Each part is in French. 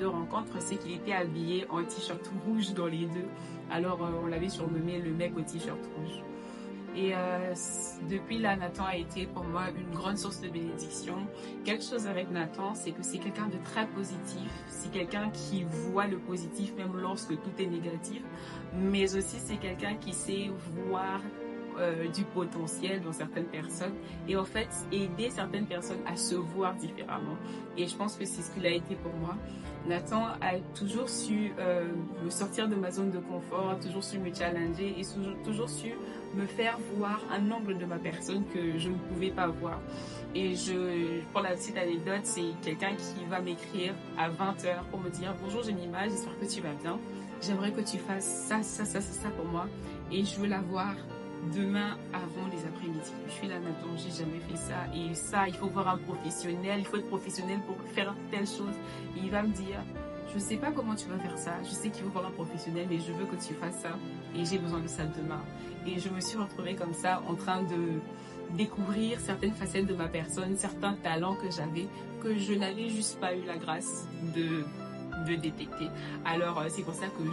deux rencontres, c'est qu'il était habillé en t-shirt rouge dans les deux. Alors, on l'avait surnommé le mec au t-shirt rouge. Et depuis là, Nathan a été pour moi une grande source de bénédiction. Quelque chose avec Nathan, c'est que c'est quelqu'un de très positif. C'est quelqu'un qui voit le positif même lorsque tout est négatif. Mais aussi, c'est quelqu'un qui sait voir du potentiel dans certaines personnes et en fait aider certaines personnes à se voir différemment. Et je pense que c'est ce qu'il a été pour moi. Nathan a toujours su me sortir de ma zone de confort, toujours su me challenger et toujours su me faire voir un angle de ma personne que je ne pouvais pas voir. Et pour la petite anecdote, c'est quelqu'un qui va m'écrire à 20h pour me dire bonjour Jemima, j'espère que tu vas bien. J'aimerais que tu fasses ça pour moi et je veux la voir demain avant les après-midi. Je suis là, Nathan, j'ai jamais fait ça. Et ça, il faut voir un professionnel, il faut être professionnel pour faire telle chose. Et il va me dire, je sais pas comment tu vas faire ça, je sais qu'il faut voir un professionnel, mais je veux que tu fasses ça. Et j'ai besoin de ça demain. Et je me suis retrouvée comme ça, en train de découvrir certaines facettes de ma personne, certains talents que j'avais, que je n'avais juste pas eu la grâce de détecter. Alors c'est pour ça que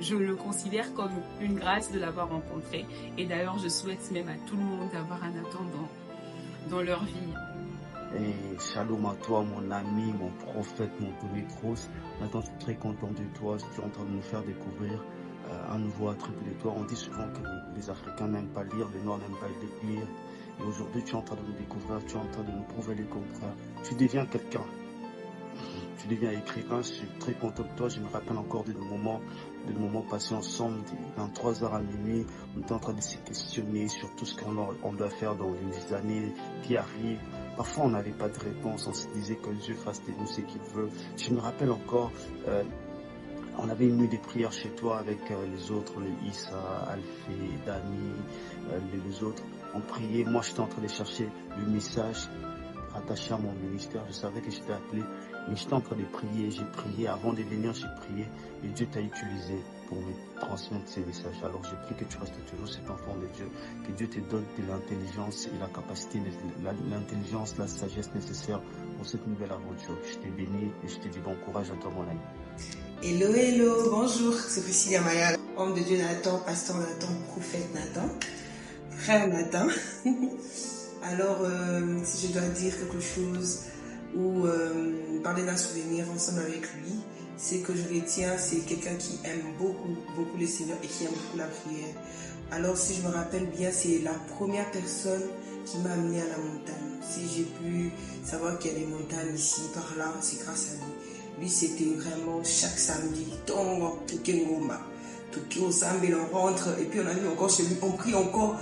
je le considère comme une grâce de l'avoir rencontré et d'ailleurs je souhaite même à tout le monde d'avoir un Nathan dans leur vie. Et shalom à toi, mon ami, mon prophète, mon Tony-Kroos. Nathan, je suis très content de toi. Tu es en train de nous faire découvrir un nouveau attribut de toi. On dit souvent que les Africains n'aiment pas lire, les Noirs n'aiment pas lire. Et aujourd'hui, tu es en train de nous découvrir, tu es en train de nous prouver le contraire. Tu deviens quelqu'un. Tu deviens écrivain, je suis très content de toi. Je me rappelle encore de nos moments passés ensemble, de 23h à minuit. On était en train de se questionner sur tout ce qu'on doit faire dans les années qui arrivent. Parfois, on n'avait pas de réponse. On se disait que Dieu fasse de nous ce qu'il veut. Je me rappelle encore, on avait une nuit de prière chez toi avec les autres, les Issa, Alphée, Dani, les autres. On priait. Moi, j'étais en train de chercher le message attaché à mon ministère. Je savais que j'étais appelé, mais j'étais en train de prier. J'ai prié. Avant de venir, j'ai prié. Et Dieu t'a utilisé pour me transmettre ces messages. Alors, je prie que tu restes toujours cet enfant de Dieu. Que Dieu te donne de l'intelligence et la capacité, l'intelligence, la sagesse nécessaire pour cette nouvelle aventure. Je te bénis et je te dis bon courage à toi, mon ami. Hello, hello, bonjour, c'est Priscilla Maya, homme de Dieu Nathan, pasteur Nathan, prophète Nathan, frère Nathan. Alors, si je dois dire quelque chose ou parler d'un souvenir ensemble avec lui, c'est que je retiens, c'est quelqu'un qui aime beaucoup, beaucoup le Seigneur et qui aime beaucoup la prière. Alors, si je me rappelle bien, c'est la première personne qui m'a amené à la montagne. Si j'ai pu savoir qu'il y a des montagnes ici, par là, c'est grâce à lui. Lui, c'était vraiment chaque samedi, Tongo, Tukengoma, Tukio Sambi, on rentre, et puis on arrive encore chez lui, on prie encore.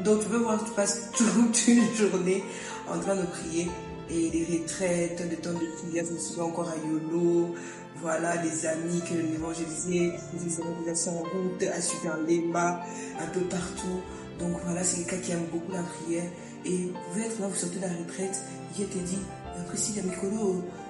Donc, tu peux voir, tu passes toute une journée en train de prier. Et des retraites, des temps de prière, je me souviens encore à Yolo, voilà, des amis que l'évangélisé, des évangélisations en route, à Super Lema, un peu partout. Donc voilà, c'est quelqu'un qui aime beaucoup la prière. Et vous pouvez être là, vous sortez de la retraite, Dieu te dit, Priscilla Mikolo,